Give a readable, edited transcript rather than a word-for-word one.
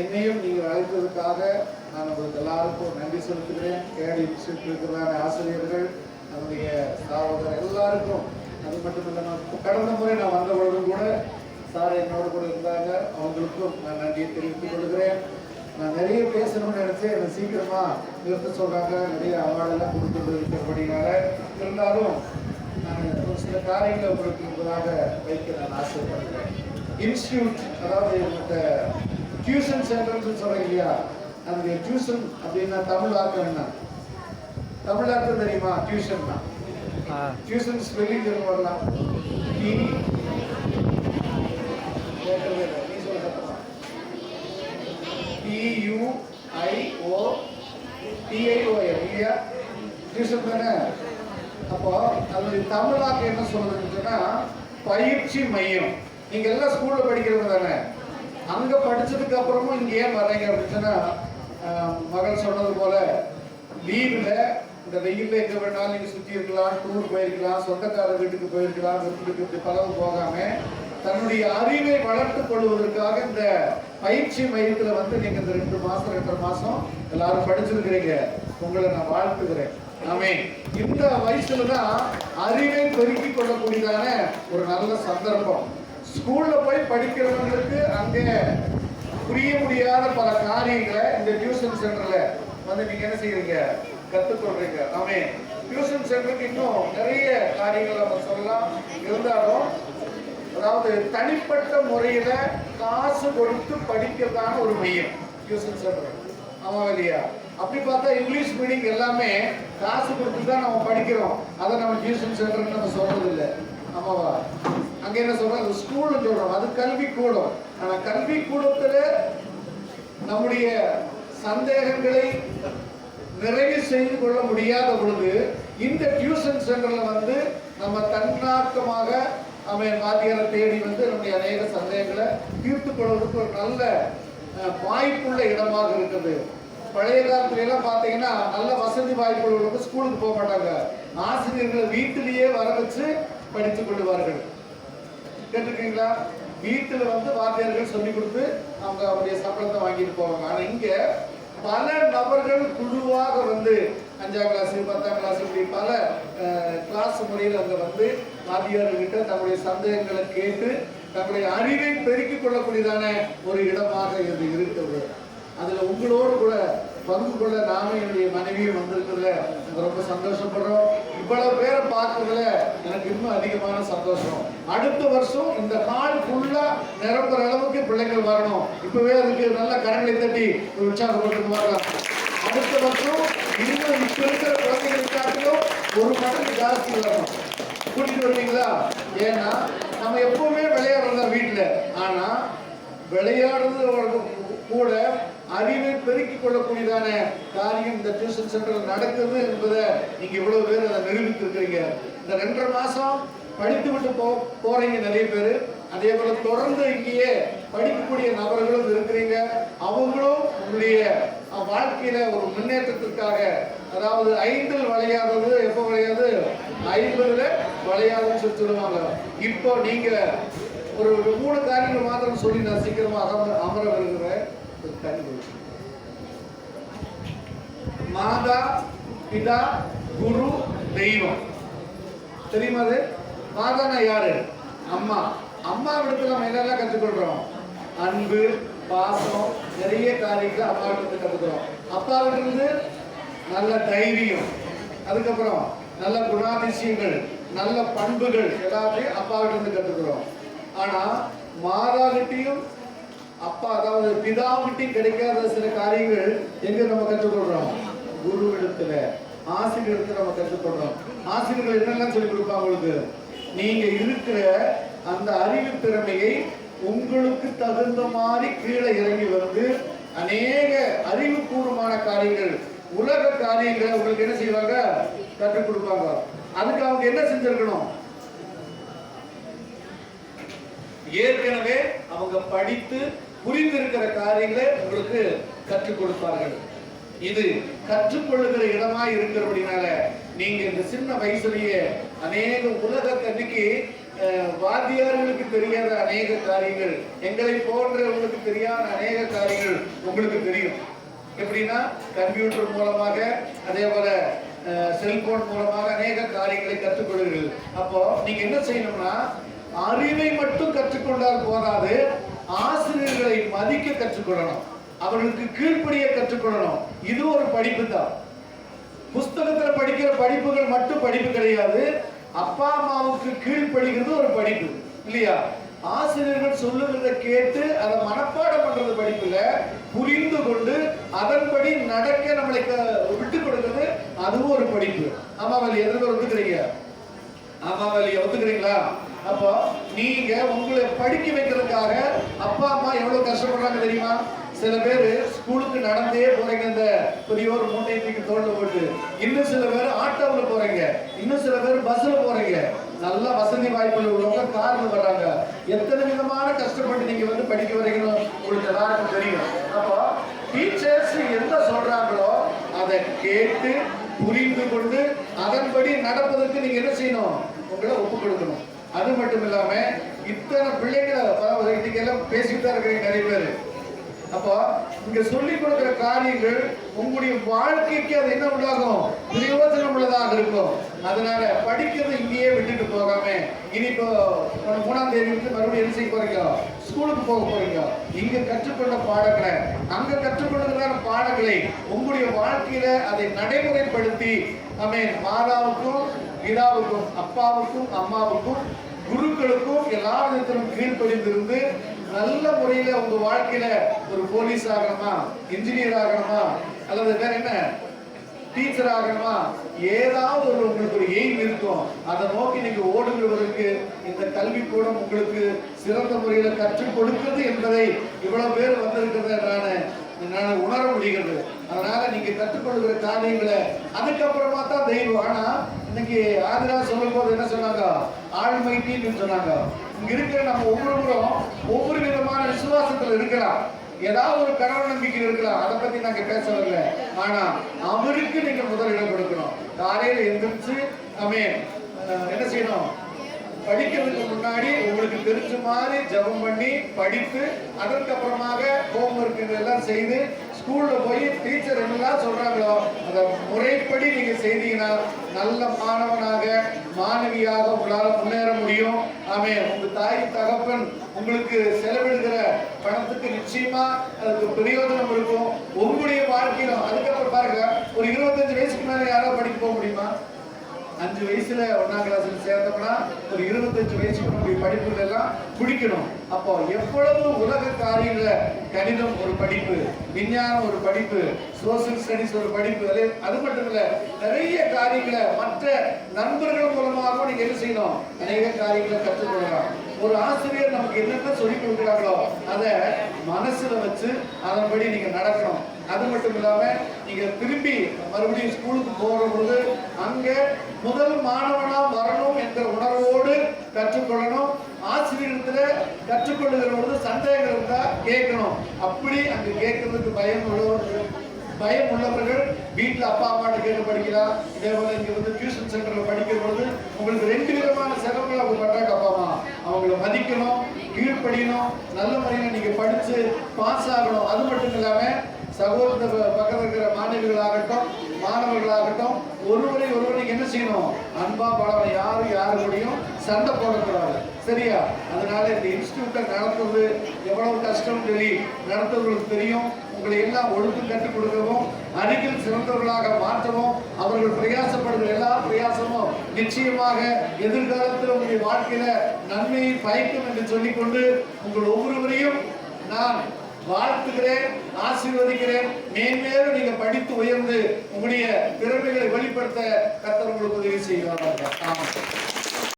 என்னையும் நீங்கள் அழைத்ததுக்காக நான் உங்களுக்கு எல்லாருக்கும் நன்றி செலுத்துகிறேன். கேடி இன்ஸ்டியூட் இருக்கிற ஆசிரியர்கள், அதனுடைய ஸ்தாபகர் எல்லாருக்கும். அது மட்டும் இல்லாமல் கடந்த முறை நான் வந்த பொழுதும் கூட சார் என்னோட கூட இருந்தாங்க, அவங்களுக்கும் நான் நன்றியை தெரிவித்துக் கொள்கிறேன். நான் நிறைய பேசணும்னு நினைச்சேன், என்னை சீக்கிரமா நிறுத்த சொல்றாங்க. நிறைய அவார்டெல்லாம் கொடுத்துட்டு இருக்கிறபடினால இருந்தாலும் நான் ஒரு சில காரியங்களை உங்களுக்கு என்பதாக வைக்க நான் ஆசைப்படுகிறேன். இன்ஸ்டியூட், அதாவது இந்த டியூஷன் சென்டர்னு சொல்றேன் இல்லையா, அந்த டியூஷன் அப்படின்னா தமிழ் அர்த்தம் என்ன? தமிழ் அர்த்தம் தெரியுமா? டியூஷன் தான். டியூஷன் ஸ்பெல்லிங் வரலாம். டியூஷன் தானே. அப்போ அது தமிழாக்க என்ன சொல்றதுன்னு சொன்னா பயிற்சி மையம். நீங்க எல்லாம் ஸ்கூல்ல படிக்கிறவங்க தானே, அங்க படிச்சதுக்கு அப்புறமும் இங்க ஏன் வர்றீங்க அப்படின்னு சொன்னா, மகள் சொன்னது போல லீவ்ல இந்த வெயில்ல எங்க வேணாலும் நீங்க சுத்தி இருக்கலாம், டூர் போயிருக்கலாம், சொந்தக்கார வீட்டுக்கு போயிருக்கலாம், வீட்டுக்கு பலவு போகாம தன்னுடைய அறிவை வளர்த்துக் கொள்வதற்காக இந்த பயிற்சி மையத்துல வந்து நீங்க இந்த 2 மாசம் 2.5 மாசம் எல்லாரும் படிச்சிருக்கிறீங்க. உங்களை நான் வாழ்த்துகிறேன். ஆமென். இந்த வயசுலதான் அறிவை பெருக்கிக் கொள்ளக்கூடியதான ஒரு நல்ல சந்தர்ப்பம். ஸ்கூல்ல போய் படிக்கிறவங்களுக்கு அங்கே புரிய முடியாத பல காரியங்களை இந்த டியூஷன் சென்டர்ல வந்து நீங்க என்ன செய்யறீங்க? கத்துக்கொள்றீங்க. ஆமென். டியூஷன் சென்டருக்கு இன்னும் நிறைய காரியங்கள் நம்ம சொல்லலாம். இருந்தாலும் அதாவது தனிப்பட்ட முறையில காசு கொடுத்து படிக்கிறதான ஒரு மையம் டியூஷன் சென்டர். ஆமா இல்லையா? அப்படி பார்த்தா இங்கிலீஷ் மீடியம் எல்லாமே காசு கொடுத்து தான் நம்ம படிக்கிறோம். அதை நம்ம டியூஷன் சென்டர்னு நம்ம சொல்றது இல்லை. ஆமாவா? அங்க என்ன சொல்றோம்? அது ஸ்கூல்னு சொல்றோம். அது கல்வி கூடம். ஆனா கல்வி கூடத்துல நம்முடைய சந்தேகங்களை நிறைவு செய்து கொள்ள முடியாத பொழுது இந்த டியூஷன் சென்டர்ல வந்து நம்ம தன்னாக்கமாக அவன் வாத்தியாரை தேடி வந்து நம்முடைய அநேக சந்தேகங்களை தீர்த்து கொள்வதற்கு ஒரு நல்ல வாய்ப்புள்ள இடமாக இருக்குது. பழைய காலத்துல எல்லாம் பாத்தீங்கன்னா நல்ல வசதி வாய்ப்புகள் வந்து ஸ்கூலுக்கு போக மாட்டாங்க. ஆசிரியர்களை வீட்டிலேயே வர வச்சு படித்துக் கொள்வார்கள். கேட்டிருக்கீங்களா? வீட்டுல வந்து வாத்தியார்கள் சொல்லி கொடுத்து அவங்க அவருடைய சம்பளத்தை வாங்கிட்டு போவாங்க. ஆனா இங்க பல நபர்கள் குழுவாக வந்து 5ஆம் கிளாஸ் 10ஆம் கிளாஸ் இப்படி பல கிளாஸ் முறையில் அங்க வந்து வாத்தியார்கிட்ட தங்களுடைய சந்தேகங்களை கேட்டு தங்களுடைய அறிவை பெருக்கிக் கொள்ளக்கூடியதான ஒரு இடமாக இது இருக்கிறது. அதுல உங்களோடு கூட பங்கு கொள்ள நானும் என்னுடைய மனைவியும் வந்திருக்கிறதுல ரொம்ப சந்தோஷப்படுறோம். இவ்வளவு பேரை பார்க்கறதுல எனக்கு இன்னும் அதிகமான சந்தோஷம். அடுத்த வருஷம் இந்த கால் ஃபுல்லா நிரப்புற அளவுக்கு பிள்ளைகள் வரணும். இப்பவே அதுக்கு நல்ல கரங்களை தட்டி ஒரு உற்சாகப்படுத்த வரலாம். அடுத்த வருஷம் இன்னும் இப்ப இருக்கிற குழந்தைகளுக்காட்டிலும் ஒரு மடங்கு ஜாஸ்தி வரணும். கூட்டிட்டு வருவீங்களா? ஏன்னா நம்ம எப்பவுமே விளையாடுறதா வீட்டுல. ஆனா விளையாடுறது கூட அறிவை பெருக்கிக் கொள்ளக்கூடியதான காரியம் இந்த டியூஷன் சென்டர்ல நடக்குது என்பதை நீங்க இவ்வளவு பேர் அதை நிரூபித்து இருக்கிறீங்க. இந்த 2.5 மாசம் படித்து விட்டு போறீங்க நிறைய பேர். அதே போல தொடர்ந்து இங்கேயே படிக்கக்கூடிய நபர்களும் இருக்கிறீங்க. அவங்களும் உங்களுடைய வாழ்க்கையில ஒரு முன்னேற்றத்திற்காக, அதாவது 5ல் விளையாடுறது எப்ப விளையாது, 50ல் விளையாதுன்னு சொல்லுவாங்க. இப்போ நீங்க ஒரு 3 காரியங்கள் மாத்திரம் சொல்லி நான் சீக்கிரமா அமர வருகிறேன். மாதா, பிதா, குரு, தெய்வம். தெரியுமா? அது மாதானா யாரு? அம்மா. அம்மா விடத்துல நம்ம என்னெல்லாம் கற்றுக்கொள்றோம்? அன்பு, பாசம், நிறைய காரியங்களை அம்மா விடத்துல கற்றுக்கிறோம். அப்பாவிலிருந்து நல்ல தைரியம், அதுக்கப்புறம் நல்ல குணாதிசயங்கள், நல்ல பண்புகள் எல்லாத்தையும் அப்பாவிலிருந்து கற்றுக்கிறோம். ஆனா மாதாகிட்டையும் அப்பா, அதாவது பிதாவிட்டையும் கிடைக்காத சில காரியங்கள் எங்க நம்ம கற்றுக்கொள்றோம்? குரு இடத்துல, ஆசிரியர் இடத்துல நம்ம கற்றுக்கொள்றோம். ஆசிரியர்கள் என்னெல்லாம் சொல்லிக் கொடுப்பாங்க உங்களுக்கு? நீங்க இருக்கிற அந்த அறிவு திறமையை உங்களுக்கு தகுந்த மாதிரி கீழே இறங்கி வந்து அநேக அறிவுபூர்வமான காரியங்கள், உலக காரியங்களை உங்களுக்கு என்ன செய்வாங்க? கற்றுக் கொடுப்பாங்க. அதுக்கு அவங்க என்ன செஞ்சிருக்கணும்? ஏற்கனவே அவங்க படித்து புரிந்திருக்கிற காரியங்களை உங்களுக்கு கற்றுக் கொடுப்பார்கள். இது கற்றுக்கொள்ளுகிற இடமா இருக்கிறபடினால நீங்க இந்த சின்ன வயசுலயே அநேக உலக கண்ணிக்கு வாத்தியார்களுக்கு தெரியாத அநேக காரியங்கள், எங்களை போன்றவர்களுக்கு தெரியாத அநேக காரியங்கள் உங்களுக்கு தெரியும். எப்படின்னா கம்ப்யூட்டர் மூலமாக, அதே போல செல்போன் மூலமாக அநேக காரியங்களை கற்றுக்கொள்கிறீர்கள். அப்போ நீங்க என்ன செய்யணும்னா, அறிவை மட்டும் கற்றுக்கொண்டால் போதாது, ஆசிரியர்களை மதிக்க கற்றுக்கொள்ளணும், அவர்களுக்கு கீழ்ப்படிய கற்றுக்கொள்ளணும். இது ஒரு படிப்பு தான். புஸ்தகத்துல படிக்கிற படிப்புகள் மட்டும் படிப்பு கிடையாது. அப்பா அம்மாவுக்கு கீழ்ப்படிகிறது ஒரு படிப்பு இல்லையா? ஆசிரியர்கள் சொல்லுகிறத கேட்டு அதை மனப்பாடம் பண்றது படிப்புல, புரிந்து கொண்டு அதன்படி நடக்க நம்மளை விட்டு கொடுக்கிறது அதுவும் ஒரு படிப்பு. அம்மாவலி எதுக்கு ஒத்துக்கிறீங்க? அம்மாவலியை ஒத்துக்கிறீங்களா? அப்போ நீங்க உங்களை படிக்க வைக்கிறதுக்காக அப்பா அம்மா எவ்வளவு கஷ்டப்படுறாங்க தெரியுமா? சில பேர் ஸ்கூலுக்கு நடந்தே போறீங்க, இந்த பெரிய ஒரு மூட்டை தூக்கி தோல்ல போட்டு. இன்னும் சில பேர் ஆட்டோவில் போறீங்க, இன்னும் சில பேர் பஸ்ல போறீங்க. நல்ல வசதி வாய்ப்புகள் உள்ளவங்க கார்ல வர்றாங்க. எத்தனை விதமான கஷ்டப்பட்டு நீங்க வந்து படிக்க வரீங்கன்னு உங்களுக்கு எல்லாருக்கும் தெரியும். அப்போ டீச்சர்ஸ் என்ன சொல்றாங்களோ அதை கேட்டு புரிந்து கொண்டு அதன்படி நடப்பதற்கு நீங்க என்ன செய்யணும்? உங்களை ஒப்புக் கொடுக்கணும். அது மட்டும் இல்லாம இத்தனை பிள்ளைங்களை இன்னைக்கு எல்லாம் பேசிட்டு தான் இருக்கிறீங்க நிறைய பேர். அப்போ இங்க சொல்லிக் கொடுக்கிற காரியங்கள் உங்களுடைய வாழ்க்கைக்கு அது என்ன உண்டாகும்? பிரயோஜனம் உள்ளதாக இருக்கும். அதனால படிக்கிறது இங்கேயே விட்டுட்டு போகாம, இனி இப்போ 3ஆம் தேதி மறுபடியும் என்ன செய்ய போறீங்க? ஸ்கூலுக்கு போக போறீங்க. இங்க கற்றுக்கொண்ட பாடங்களை, அங்க கற்றுக்கொள்ளுகிற பாடங்களை உங்களுடைய வாழ்க்கையில அதை நடைமுறைப்படுத்தி, மாதாவுக்கும் பிதாவுக்கும் அப்பாவுக்கும் அம்மாவுக்கும் குருக்களுக்கும் எல்லா விதத்திலும் கீழ்ப்படிந்திருந்து நல்ல முறையில உங்க வாழ்க்கையில ஒரு போலீஸ் ஆகணுமா, இன்ஜினியர் ஆகணுமா, அல்லது வேற என்ன டீச்சர் ஆகணுமா, ஏதாவது ஒரு உங்களுக்கு ஒரு எய்ம் இருக்கும். அதை நோக்கி நீங்க ஓடுகிறவருக்கு இந்த கல்விக்கூடம் உங்களுக்கு சிறந்த முறையில கற்றுக் கொடுக்கிறது என்பதை இவ்வளவு பேர் வந்திருக்கிறத நான் உணர முடிகிறது. அதனால நீங்க கற்றுக்கொள்கிற காரியங்களை அதுக்கப்புறமா தான் தெய்வம். ஆனா இன்னைக்கு ஆதிரா சொல்லும் போது என்ன சொன்னாங்க? ஆழ்மைட்டின்னு சொன்னாங்க. இங்க இருக்கிற நம்ம ஒவ்வொருவரும் ஒவ்வொரு விதமான விசுவாசத்துல இருக்கலாம். ஏதாவது ஒரு கடவுள் நம்பிக்கை இருக்கலாம், அதை பத்தி நாங்க பேசவில்லை. ஆனா அவருக்கு நீங்க முதலிடம் கொடுக்கணும். காலையில எந்திரிச்சு என்ன செய்யணும்? படிக்கிறதுக்கு முன்னாடி உங்களுக்கு தெரிஞ்ச மாதிரி ஜபம் பண்ணி படித்து, அதற்கப்புறமாக ஹோம்ஒர்க் இதெல்லாம் செய்து ஸ்கூல்ல போய் டீச்சர் என்னெல்லாம் சொல்றாங்களோ அதை முறைப்படி நீங்க செய்தீங்கன்னா நல்ல மாணவனாக மாணவியாக உங்களால் முன்னேற முடியும். உங்க தாய் தகப்பன் உங்களுக்கு செலவிடுகிற பணத்துக்கு நிச்சயமா அதுக்கு பிரயோஜனம் இருக்கும் உங்களுடைய வாழ்க்கையிலும். அதுக்கப்புறம் பாருங்க, ஒரு 25 வயசுக்கு மேல யாராவது படிக்க போக முடியுமா? 5 வயசுல 1ஆம் கிளாஸ்ல சேர்ந்தோம்னா ஒரு 25 வயசுக்கு நம்முடைய படிப்புகள் எல்லாம் குடிக்கணும். அப்போ எவ்வளவு உலக காரியங்கள, கணிதம் ஒரு படிப்பு, விஞ்ஞானம் ஒரு படிப்பு, சோசியல் ஸ்டடிஸ் ஒரு படிப்பு, அது மட்டும் இல்ல நிறைய காரியங்களை மற்ற நண்பர்கள் மூலமாக நீங்க என்ன செய்யணும்? அநேக காரியங்களை கற்றுக்கொள்ளலாம். ஒரு ஆசிரியர் நமக்கு என்னென்ன சொல்லி கொடுக்குறாங்களோ அதை மனசுல வச்சு அதன்படி நீங்க நடக்கணும். அது மட்டும் இல்லாம நீங்க திரும்பி மறுபடியும் ஸ்கூலுக்கு போற பொழுது அங்க முதல் மாணவனா வரணும் என்ற உணர்வோடு கற்றுக்கொள்ளணும். ஆசிரியத்துல கற்றுக்கொள்ளுகிற பொழுது சந்தேகங்கள் இருந்தா கேட்கணும். அப்படி அங்க கேட்கறதுக்கு பயம் உள்ளவர்கள் வீட்டுல அப்பா அம்மாட்ட கேட்டு படிக்கலாம். இதே போல இங்க வந்து டியூஷன் சென்டர்ல படிக்கிற பொழுது உங்களுக்கு 2 விதமான செலவுகள் அவங்க பண்றாங்க. அப்பா அம்மா அவங்கள மதிக்கணும், கீழ்ப்படியணும், நல்ல முறையில நீங்க படிச்சு பாஸ் ஆகணும். அது மட்டும் இல்லாம சகோதர பக்கத்தில் இருக்கிற மாணவிகளாகட்டும் மாணவர்களாகட்டும் ஒருவரை நீங்க என்ன செய்யணும்? அன்பா பழம். யாரும் கூடயும் சண்டை போடக்கூடாது, சரியா? அதனால இந்த இன்ஸ்டியூட்டை நடத்துவது எவ்வளவு கஷ்டம் சொல்லி நடத்துவர்களுக்கு தெரியும். உங்களை எல்லாம் ஒழுங்கு கற்றுக் கொடுக்கவும் அருகில் சிறந்தவர்களாக மாற்றவும் அவர்கள் பிரயாசப்படுகிற எல்லா பிரயாசமும் நிச்சயமாக எதிர்காலத்தில் உங்களுடைய வாழ்க்கையில நன்மையை பயக்கும் என்று சொல்லிக்கொண்டு உங்கள் ஒவ்வொருவரையும் நான் வாழ்த்துகிறேன், ஆசீர்வதிக்கிறேன். மேன்மேலும் நீங்க படித்து உயர்ந்து உங்களுடைய திறமைகளை வெளிப்படுத்த கர்த்தர் உங்களுக்கு உதவி செய்வார்கள். ஆமாம்.